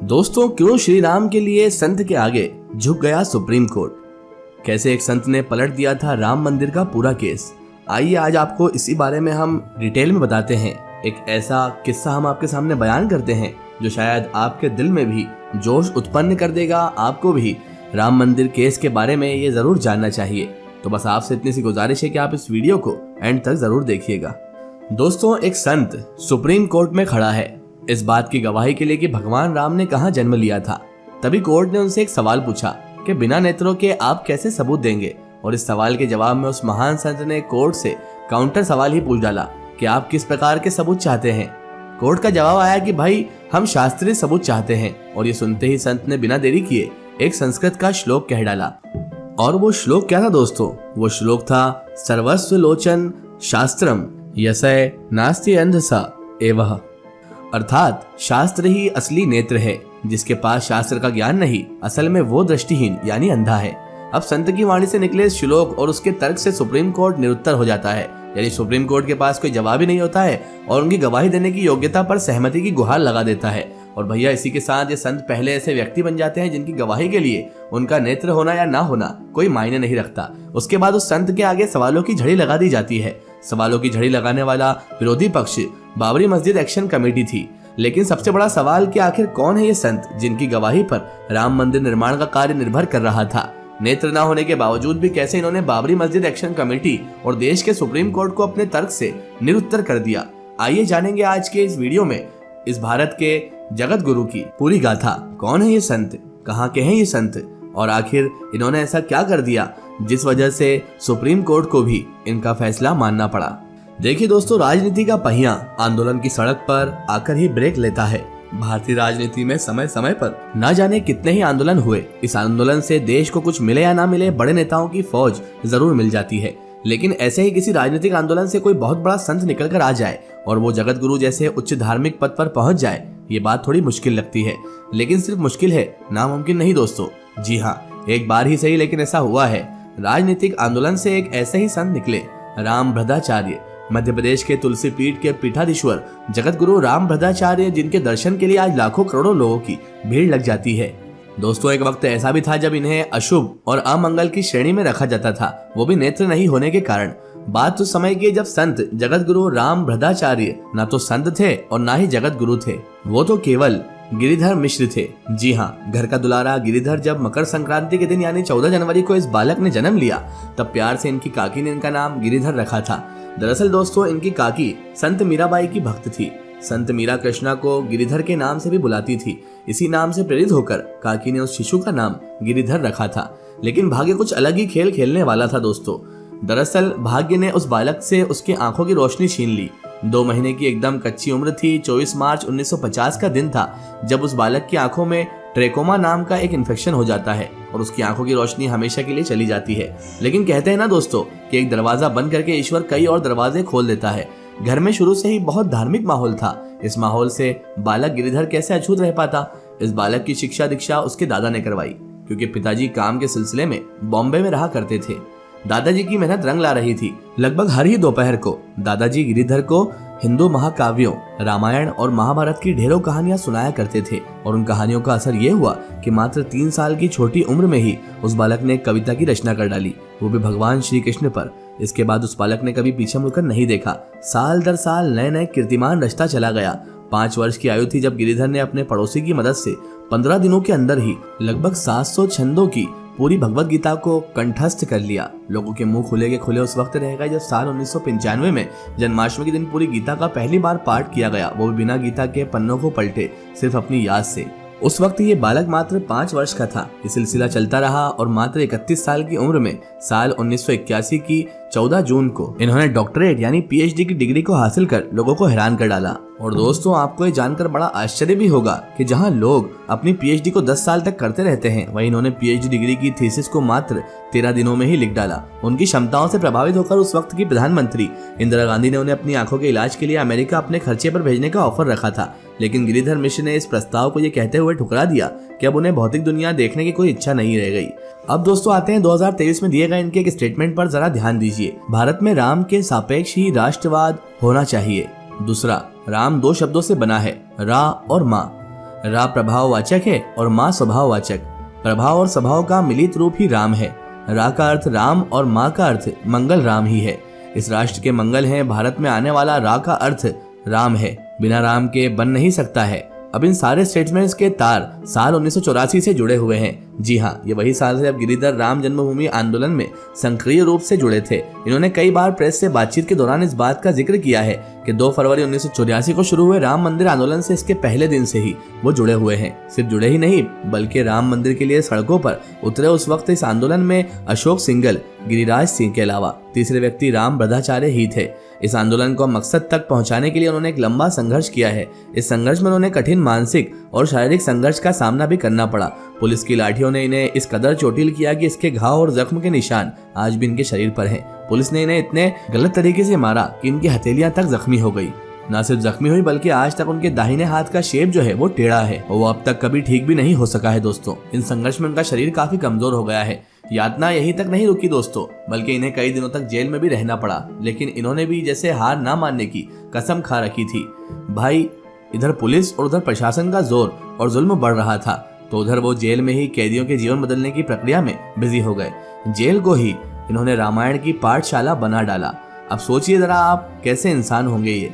दोस्तों, क्यों श्री राम के लिए संत के आगे झुक गया सुप्रीम कोर्ट? कैसे एक संत ने पलट दिया था राम मंदिर का पूरा केस? आइए आज आपको इसी बारे में हम डिटेल में बताते हैं। एक ऐसा किस्सा हम आपके सामने बयान करते हैं जो शायद आपके दिल में भी जोश उत्पन्न कर देगा। आपको भी राम मंदिर केस के बारे में ये जरूर जानना चाहिए। तो बस आपसे इतनी सी गुजारिश है कि आप इस वीडियो को एंड तक जरूर देखिएगा। दोस्तों, एक संत सुप्रीम कोर्ट में खड़ा है इस बात की गवाही के लिए कि भगवान राम ने कहां जन्म लिया था। तभी कोर्ट ने उनसे एक सवाल पूछा कि बिना नेत्रों के आप कैसे सबूत देंगे। और इस सवाल के जवाब में उस महान संत ने कोर्ट से काउंटर सवाल ही पूछ डाला कि आप किस प्रकार के सबूत चाहते हैं। कोर्ट का जवाब आया कि भाई, हम शास्त्रीय सबूत चाहते हैं। और ये सुनते ही संत ने बिना देरी किए एक संस्कृत का श्लोक कह डाला। और वो श्लोक क्या था दोस्तों? वो श्लोक था सर्वस्व लोचन शास्त्रम यस्य नास्ति अंधसा एवः। अर्थात शास्त्र ही असली नेत्र है, जिसके पास शास्त्र का ज्ञान नहीं, असल में वो दृष्टिहीन यानी अंधा है। अब संत की वाणी से निकले इस श्लोक और उसके तर्क से सुप्रीम कोर्ट निरुत्तर हो जाता है। यानी सुप्रीम कोर्ट के पास कोई जवाब ही नहीं होता है और उनकी गवाही देने की योग्यता पर सहमति की गुहार लगा देता है। और भैया, इसी के साथ ये संत पहले ऐसे व्यक्ति बन जाते हैं जिनकी गवाही के लिए उनका नेत्र होना या ना होना कोई मायने नहीं रखता। उसके बाद उस संत के आगे सवालों की झड़ी लगा दी जाती है। सवालों की झड़ी लगाने वाला विरोधी पक्ष बाबरी मस्जिद एक्शन कमेटी थी। लेकिन सबसे बड़ा सवाल कि आखिर कौन है ये संत जिनकी गवाही पर राम मंदिर निर्माण का कार्य निर्भर कर रहा था? नेत्र न होने के बावजूद भी कैसे इन्होंने बाबरी मस्जिद एक्शन कमेटी और देश के सुप्रीम कोर्ट को अपने तर्क से निरुत्तर कर दिया? आइए जानेंगे आज के इस वीडियो में इस भारत के जगत गुरु की पूरी गाथा। कौन है ये संत, कहाँ के हैं ये संत, और आखिर इन्होंने ऐसा क्या कर दिया जिस वजह से सुप्रीम कोर्ट को भी इनका फैसला मानना पड़ा। देखिए दोस्तों, राजनीति का पहिया आंदोलन की सड़क पर आकर ही ब्रेक लेता है। भारतीय राजनीति में समय समय पर न जाने कितने ही आंदोलन हुए। इस आंदोलन से देश को कुछ मिले या ना मिले, बड़े नेताओं की फौज जरूर मिल जाती है। लेकिन ऐसे ही किसी राजनीतिक आंदोलन से कोई बहुत बड़ा संत निकल कर आ जाए और वो जगत गुरु जैसे उच्च धार्मिक पद पर पहुंच जाए, ये बात थोड़ी मुश्किल लगती है। लेकिन सिर्फ मुश्किल है, नामुमकिन नहीं दोस्तों। जी हाँ, एक बार ही सही लेकिन ऐसा हुआ है। राजनीतिक आंदोलन से एक ऐसे ही संत निकले, राम भद्राचार्य। मध्य प्रदेश के तुलसी पीठ के पीठाधीश्वर जगत गुरु राम भद्राचार्य, जिनके दर्शन के लिए आज लाखों करोड़ों लोगों की भीड़ लग जाती है। दोस्तों, एक वक्त ऐसा भी था जब इन्हें अशुभ और अमंगल की श्रेणी में रखा जाता था, वो भी नेत्र नहीं होने के कारण। बात तो समय की जब संत जगत गुरु राम भद्राचार्य ना तो संत थे और ना ही जगत गुरु थे, वो तो केवल गिरिधर मिश्र थे। जी हाँ, घर का दुलारा गिरिधर जब मकर संक्रांति के दिन यानी 14 जनवरी को इस बालक ने जन्म लिया, तब प्यार से इनकी काकी ने इनका नाम गिरिधर रखा था। दरअसल दोस्तों, इनकी काकी संत मीराबाई की भक्त थी। संत मीरा कृष्णा को गिरिधर के नाम से भी बुलाती थी। इसी नाम से प्रेरित होकर काकी ने उस शिशु का नाम गिरिधर रखा था। लेकिन भाग्य कुछ अलग ही खेल खेलने वाला था दोस्तों। दरअसल भाग्य ने उस बालक से उसकी आंखों की रोशनी छीन ली। 2 महीने की एकदम कच्ची उम्र थी। 24 मार्च 1950 का दिन था जब उस बालक की आंखों में ट्रेकोमा नाम का एक इन्फेक्शन हो जाता है और उसकी आंखों की रोशनी हमेशा के लिए चली जाती है। लेकिन कहते हैं ना दोस्तों कि एक दरवाजा बंद करके ईश्वर कई और दरवाजे खोल देता है। घर में शुरू से ही बहुत धार्मिक माहौल था। इस माहौल से बालक गिरिधर कैसे अछूत रह पाता? इस बालक की शिक्षा दीक्षा उसके दादा ने करवाई, क्योंकि पिताजी काम के सिलसिले में बॉम्बे में रहा करते थे। दादाजी की मेहनत रंग ला रही थी। लगभग हर ही दोपहर को दादाजी गिरिधर को हिंदू महाकाव्यों, रामायण और महाभारत की ढेरों कहानियां सुनाया करते थे। और उन कहानियों का असर ये हुआ कि मात्र 3 साल की छोटी उम्र में ही उस बालक ने कविता की रचना कर डाली, वो भी भगवान श्री कृष्ण पर। इसके बाद उस बालक ने कभी पीछे मुड़कर नहीं देखा। साल दर साल नए नए कीर्तिमान रचता चला गया। 5 वर्ष की आयु थी जब गिरिधर ने अपने पड़ोसी की मदद से 15 दिनों के अंदर ही लगभग 700 छंदों की पूरी भगवत गीता को कंठस्थ कर लिया। लोगों के मुंह खुले के खुले उस वक्त रह गए जब साल 1995 में जन्माष्टमी के दिन पूरी गीता का पहली बार पाठ किया गया, वो भी बिना गीता के पन्नों को पलटे, सिर्फ अपनी याद से। उस वक्त ये बालक मात्र 5 वर्ष का था। ये सिलसिला चलता रहा और मात्र 31 साल की उम्र में साल 1981 की 14 जून को इन्होंने डॉक्टरेट यानी पीएचडी की डिग्री को हासिल कर लोगों को हैरान कर डाला। और दोस्तों, आपको ये जानकर बड़ा आश्चर्य भी होगा कि जहां लोग अपनी पीएचडी को 10 साल तक करते रहते हैं, वहीं इन्होंने पीएचडी डिग्री की थीसिस को मात्र 13 दिनों में ही लिख डाला। उनकी क्षमताओं से प्रभावित होकर उस वक्त की प्रधानमंत्री इंदिरा गांधी ने उन्हें अपनी आंखों के इलाज के लिए अमेरिका अपने खर्चे पर भेजने का ऑफर रखा था। लेकिन गिरिधर मिश्र ने इस प्रस्ताव को ये कहते हुए ठुकरा दिया कि अब उन्हें भौतिक दुनिया देखने की कोई इच्छा नहीं रह गई। अब दोस्तों आते हैं 2023 में दिए गए इनके एक स्टेटमेंट पर जरा ध्यान दीजिए। भारत में राम के सापेक्ष ही राष्ट्रवाद होना चाहिए। दूसरा, राम 2 शब्दों से बना है, रा और माँ। रा प्रभाववाचक है और माँ स्वभाववाचक। प्रभाव और स्वभाव का मिलित रूप ही राम है। रा का अर्थ राम और माँ का अर्थ मंगल राम ही है। इस राष्ट्र के मंगल है। भारत में आने वाला रा का अर्थ राम है। बिना राम के बन नहीं सकता है। अब इन सारे स्टेटमेंट्स के तार साल 1984 से जुड़े हुए हैं। जी हाँ, ये वही साल है जब गिरिधर राम जन्मभूमि आंदोलन में सक्रिय रूप से जुड़े थे। इन्होंने कई बार प्रेस से बातचीत के दौरान इस बात का जिक्र किया है कि 2 फरवरी 1984 को शुरू हुए राम मंदिर आंदोलन से इसके पहले दिन से ही वो जुड़े हुए हैं। सिर्फ जुड़े ही नहीं बल्कि राम मंदिर के लिए सड़कों पर उतरे उस वक्त इस आंदोलन में अशोक सिंघल, गिरिराज सिंह के अलावा तीसरे व्यक्ति राम भद्राचार्य ही थे। इस आंदोलन को मकसद तक पहुंचाने के लिए उन्होंने एक लंबा संघर्ष किया है। इस संघर्ष में उन्होंने कठिन मानसिक और शारीरिक संघर्ष का सामना भी करना पड़ा। पुलिस की लाठियों ने इन्हें इस कदर चोटिल किया कि इसके घाव और जख्म के निशान आज भी इनके शरीर पर हैं। पुलिस ने इन्हें इतने गलत तरीके से मारा कि इनकी हथेलियां तक जख्मी हो गई। न सिर्फ जख्मी हुई बल्कि आज तक उनके दाहिने हाथ का शेप जो है वो टेढ़ा है और वो अब तक कभी ठीक भी नहीं हो सका है। दोस्तों, इन संघर्ष में उनका शरीर काफी कमजोर हो गया है। यातना यही तक नहीं रुकी दोस्तों, बल्कि इन्हें कई दिनों तक जेल में भी रहना पड़ा। लेकिन इन्होंने भी जैसे हार ना मानने की कसम खा रखी थी। भाई, इधर पुलिस और उधर प्रशासन का जोर और जुल्म बढ़ रहा था, तो उधर वो जेल में ही कैदियों के जीवन बदलने की प्रक्रिया में बिजी हो गए। जेल को ही इन्होंने रामायण की पाठशाला बना डाला। अब सोचिए जरा आप कैसे इंसान होंगे। ये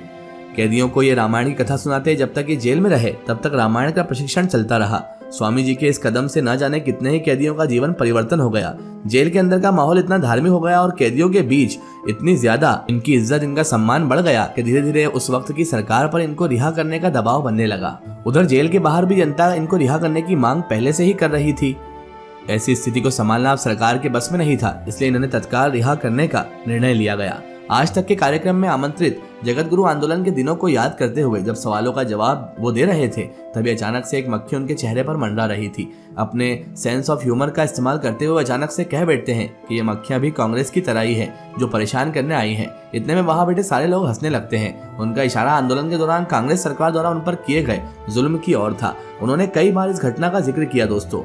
कैदियों को ये रामायण की कथा सुनाते जब तक ये जेल में रहे तब तक रामायण का प्रशिक्षण चलता रहा। स्वामी जी के इस कदम से न जाने कितने ही कैदियों का जीवन परिवर्तन हो गया। जेल के अंदर का माहौल इतना धार्मिक हो गया और कैदियों के बीच इतनी ज्यादा इनकी इज्जत, इनका सम्मान बढ़ गया कि धीरे धीरे उस वक्त की सरकार पर इनको रिहा करने का दबाव बनने लगा। उधर जेल के बाहर भी जनता इनको रिहा करने की मांग पहले से ही कर रही थी। ऐसी स्थिति को संभालना अब सरकार के बस में नहीं था, इसलिए इन्होंने तत्काल रिहा करने का निर्णय लिया गया। आज तक के कार्यक्रम में आमंत्रित जगत गुरु आंदोलन के दिनों को याद करते हुए जब सवालों का जवाब वो दे रहे थे तभी अचानक से एक मक्खी उनके चेहरे पर मंडरा रही थी। अपने सेंस ऑफ ह्यूमर का इस्तेमाल करते हुए अचानक से कह बैठते हैं कि ये मक्खियां भी कांग्रेस की तरह ही है जो परेशान करने आई हैं। इतने में वहां बैठे सारे लोग हंसने लगते हैं। उनका इशारा आंदोलन के दौरान कांग्रेस सरकार द्वारा उन पर किए गए जुल्म की ओर था। उन्होंने कई बार इस घटना का जिक्र किया दोस्तों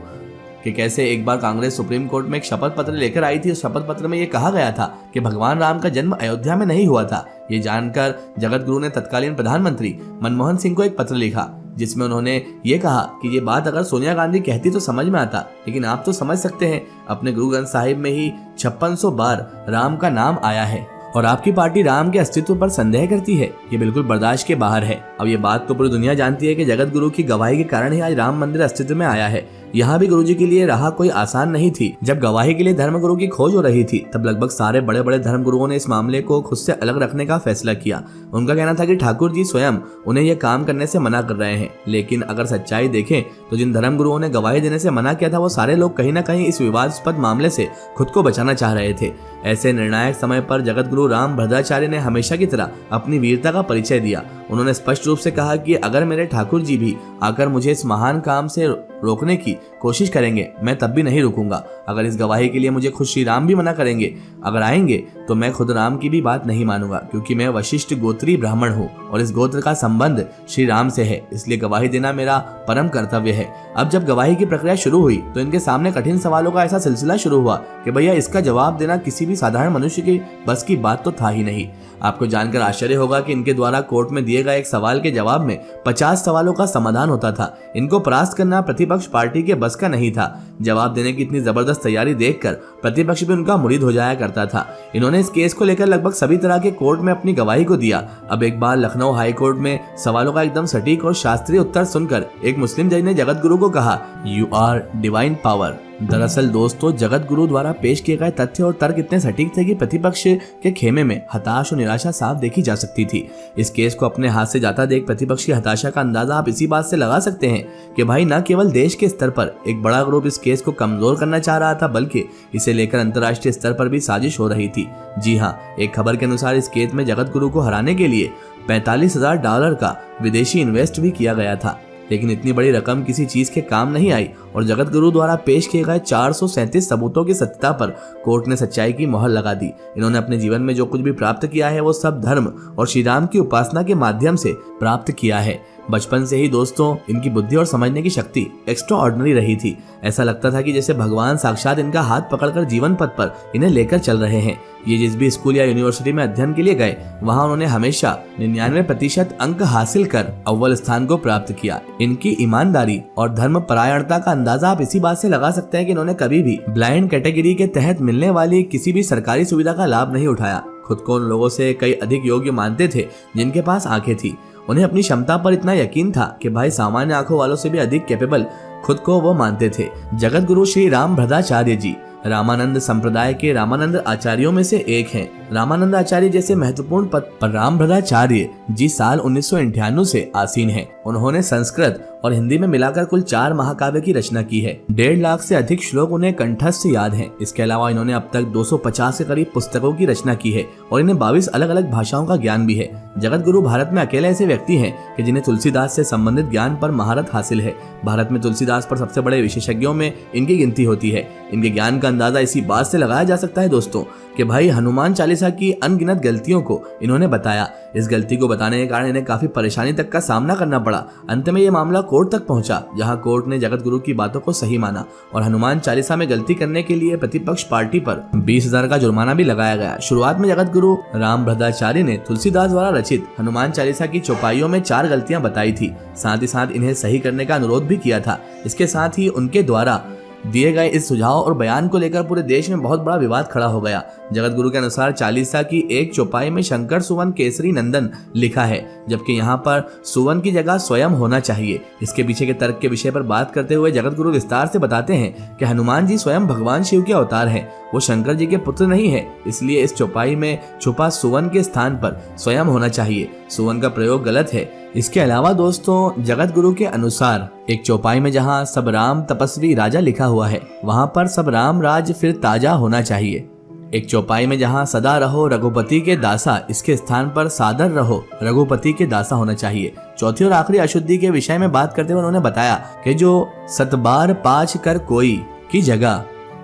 कि कैसे एक बार कांग्रेस सुप्रीम कोर्ट में एक शपथ पत्र लेकर आई थी। उस शपथ पत्र में ये कहा गया था कि भगवान राम का जन्म अयोध्या में नहीं हुआ था। ये जानकर जगत गुरु ने तत्कालीन प्रधानमंत्री मनमोहन सिंह को एक पत्र लिखा जिसमें उन्होंने ये कहा कि ये बात अगर सोनिया गांधी कहती तो समझ में आता, लेकिन आप तो समझ सकते हैं अपने गुरु ग्रंथ साहिब में ही 5600 बार राम का नाम आया है और आपकी पार्टी राम के अस्तित्व पर संदेह करती है। ये बिल्कुल बर्दाश्त के बाहर है। अब ये बात तो पूरी दुनिया जानती है कि जगत गुरु की गवाही के कारण ही आज राम मंदिर अस्तित्व में आया है। यहाँ भी गुरुजी के लिए राह कोई आसान नहीं थी। जब गवाही के लिए धर्मगुरु की खोज हो रही थी तब लगभग सारे बड़े बड़े धर्मगुरुओं ने इस मामले को खुद से अलग रखने का फैसला किया। उनका कहना था कि ठाकुर जी स्वयं उन्हें यह काम करने से मना कर रहे हैं। लेकिन अगर सच्चाई देखें तो जिन धर्मगुरुओं ने गवाही देने से मना किया था वो सारे लोग कहीं ना कहीं इस विवादास्पद मामले से खुद को बचाना चाह रहे थे। ऐसे निर्णायक समय पर जगत गुरु राम भद्राचार्य ने हमेशा की तरह अपनी वीरता का परिचय दिया। उन्होंने स्पष्ट रूप से कहा कि अगर मेरे ठाकुर जी भी आकर मुझे इस महान काम से रोकने की कोशिश करेंगे मैं तब भी नहीं रुकूंगा। अगर इस गवाही के लिए मुझे खुद श्री राम भी मना करेंगे अगर आएंगे तो मैं खुद राम की भी बात नहीं मानूंगा, क्योंकि मैं वशिष्ठ गोत्री ब्राह्मण हूँ और इस गोत्र का संबंध श्री राम से है, इसलिए गवाही देना मेरा परम कर्तव्य है। अब जब गवाही की प्रक्रिया शुरू हुई तो इनके सामने कठिन सवालों का ऐसा सिलसिला शुरू हुआ कि भैया इसका जवाब देना किसी भी साधारण मनुष्य की बस की बात तो था ही नहीं। आपको जानकर आश्चर्य होगा कि इनके द्वारा कोर्ट में दिए गए एक सवाल के जवाब में 50 सवालों का समाधान होता था। इनको परास्त करना प्रतिपक्ष पार्टी के बस का नहीं था। जवाब देने की इतनी जबरदस्त तैयारी देखकर प्रतिपक्ष भी उनका मुरीद हो जाया करता था। इन्होंने इस केस को लेकर लगभग सभी तरह के कोर्ट में अपनी गवाही को दिया। अब एक बार लखनऊ हाई कोर्ट में सवालों का एकदम सटीक और शास्त्रीय उत्तर सुनकर एक मुस्लिम जज ने जगत गुरु को कहा, यू आर डिवाइन पावर। दरअसल दोस्तों जगत गुरु द्वारा पेश किए गए तथ्य और तर्क इतने सटीक थे कि प्रतिपक्ष के खेमे में हताश और निराशा साफ देखी जा सकती थी। इस केस को अपने हाथ से जाता देख प्रतिपक्ष की हताशा का अंदाजा आप इसी बात से लगा सकते हैं कि भाई न केवल देश के स्तर पर एक बड़ा ग्रुप इस केस को कमजोर करना चाह रहा था बल्कि इसे लेकर अंतर्राष्ट्रीय स्तर पर भी साजिश हो रही थी। जी हाँ, एक खबर के अनुसार इस केस में जगत गुरु को हराने के लिए $45,000 का विदेशी इन्वेस्ट भी किया गया था। लेकिन इतनी बड़ी रकम किसी चीज के काम नहीं आई और जगत गुरु द्वारा पेश किए गए 437 सबूतों की सत्यता पर कोर्ट ने सच्चाई की मोहर लगा दी। इन्होंने अपने जीवन में जो कुछ भी प्राप्त किया है वो सब धर्म और श्री राम की उपासना के माध्यम से प्राप्त किया है। बचपन से ही दोस्तों इनकी बुद्धि और समझने की शक्ति एक्स्ट्रा ऑर्डिनरी रही थी। ऐसा लगता था कि जैसे भगवान साक्षात इनका हाथ पकड़कर जीवन पथ पर इन्हें लेकर चल रहे हैं। ये जिस भी स्कूल या यूनिवर्सिटी में अध्ययन के लिए गए, वहाँ उन्होंने हमेशा 99% अंक हासिल कर अव्वल स्थान को प्राप्त किया। इनकी ईमानदारी और धर्म परायणता का अंदाजा आप इसी बात से लगा सकते हैं कि इन्होंने कभी भी ब्लाइंड कैटेगरी के तहत मिलने वाली किसी भी सरकारी सुविधा का लाभ नहीं उठाया। खुद को उन लोगों से कई अधिक योग्य मानते थे जिनके पास आंखें थी। उन्हें अपनी क्षमता पर इतना यकीन था कि भाई सामान्य आंखों वालों से भी अधिक कैपेबल खुद को वो मानते थे। जगत गुरु श्री रामभद्राचार्य जी रामानंद संप्रदाय के रामानंद आचार्यों में से एक हैं। रामानंद आचार्य जैसे महत्वपूर्ण पद पर रामभद्राचार्य जी साल 1998 से आसीन हैं। उन्होंने संस्कृत और हिंदी में मिलाकर कुल 4 महाकाव्य की रचना की है। 1.5 लाख से अधिक श्लोक उन्हें कंठस्थ याद हैं। इसके अलावा इन्होंने अब तक 250 के करीब पुस्तकों की रचना की है और इन्हें 22 अलग अलग भाषाओं का ज्ञान भी है। जगत गुरु भारत में अकेले ऐसे व्यक्ति हैं कि जिन्हें तुलसीदास से संबंधित ज्ञान पर महारत हासिल है। भारत में तुलसीदास पर सबसे बड़े विशेषज्ञों में इनकी गिनती होती है। इनके ज्ञान का अंदाजा इसी बात से लगाया जा सकता है दोस्तों कि भाई हनुमान चालीसा की अनगिनत गलतियों को इन्होंने बताया। इस गलती को बताने के कारण इन्हें काफी परेशानी तक का सामना करना पड़ा। अंत में ये मामला कोर्ट तक पहुंचा, जहां कोर्ट ने जगत गुरु की बातों को सही माना और हनुमान चालीसा में गलती करने के लिए प्रतिपक्ष पार्टी पर 20,000 का जुर्माना भी लगाया गया। शुरुआत में जगत गुरु रामभद्राचार्य ने तुलसीदास द्वारा रचित हनुमान चालीसा की चौपाइयों में 4 गलतियां बताई थी। साथ ही साथ इन्हें सही करने का अनुरोध भी किया था। इसके साथ ही उनके द्वारा दिए गए इस सुझाव और बयान को लेकर पूरे देश में बहुत बड़ा विवाद खड़ा हो गया। जगत गुरु के अनुसार चालीसा की एक चौपाई में शंकर सुवन केसरी नंदन लिखा है, जबकि यहाँ पर सुवन की जगह स्वयं होना चाहिए। इसके पीछे के तर्क के विषय पर बात करते हुए जगत गुरु विस्तार से बताते हैं कि हनुमान जी स्वयं भगवान शिव के अवतार हैं, वो शंकर जी के पुत्र नहीं है। इसलिए इस चौपाई में छुपा सुवन के स्थान पर स्वयं होना चाहिए। सुवन का प्रयोग गलत है। इसके अलावा दोस्तों जगत गुरु के अनुसार एक चौपाई में जहाँ सब राम तपस्वी राजा लिखा हुआ है, वहाँ पर सब राम राज फिर ताजा होना चाहिए। एक चौपाई में जहाँ सदा रहो रघुपति के दासा, इसके स्थान पर सादर रहो रघुपति के दासा होना चाहिए। चौथी और आखिरी अशुद्धि के विषय में बात करते हुए उन्होंने बताया कि जो सतबार पाठ कर कोई की जगह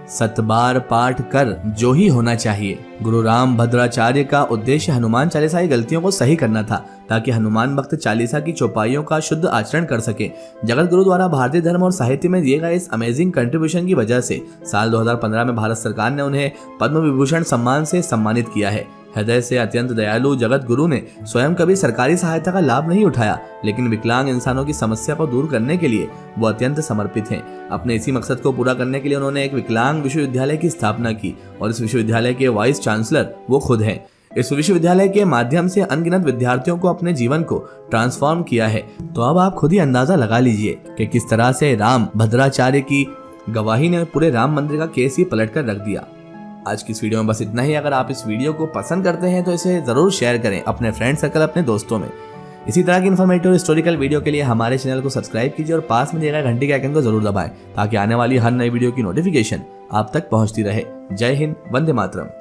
सतबार पाठ कर जो ही होना चाहिए। गुरु रामभद्राचार्य का उद्देश्य हनुमान चालीसा की गलतियों को सही करना था, ताकि हनुमान भक्त चालीसा की चौपाइयों का शुद्ध आचरण कर सके। जगत गुरु द्वारा भारतीय धर्म और साहित्य में दिए गए इस अमेजिंग कंट्रीब्यूशन की वजह से साल 2015 में भारत सरकार ने उन्हें पद्म विभूषण सम्मान से सम्मानित किया है। हृदय से अत्यंत दयालु जगत गुरु ने स्वयं कभी सरकारी सहायता का लाभ नहीं उठाया, लेकिन विकलांग इंसानों की समस्या को दूर करने के लिए वो अत्यंत समर्पित हैं। अपने इसी मकसद को पूरा करने के लिए उन्होंने एक विकलांग विश्वविद्यालय की स्थापना की और इस विश्वविद्यालय के वाइस चांसलर वो खुद हैं। इस विश्वविद्यालय के माध्यम से अनगिनत विद्यार्थियों को अपने जीवन को ट्रांसफॉर्म किया है। तो अब आप खुद ही अंदाजा लगा लीजिए कि किस तरह से रामभद्राचार्य की गवाही ने पूरे राम मंदिर का केस ही पलट कर रख दिया। आज की इस वीडियो में बस इतना ही। अगर आप इस वीडियो को पसंद करते हैं तो इसे जरूर शेयर करें अपने फ्रेंड सर्कल, अपने दोस्तों में। इसी तरह की इन्फॉर्मेटिव हिस्टोरिकल वीडियो के लिए हमारे चैनल को सब्सक्राइब कीजिए और पास में दिए गए घंटी के आइकन को जरूर दबाएं, ताकि आने वाली हर नई वीडियो की नोटिफिकेशन आप तक पहुंचती रहे। जय हिंद, वंदे मातरम।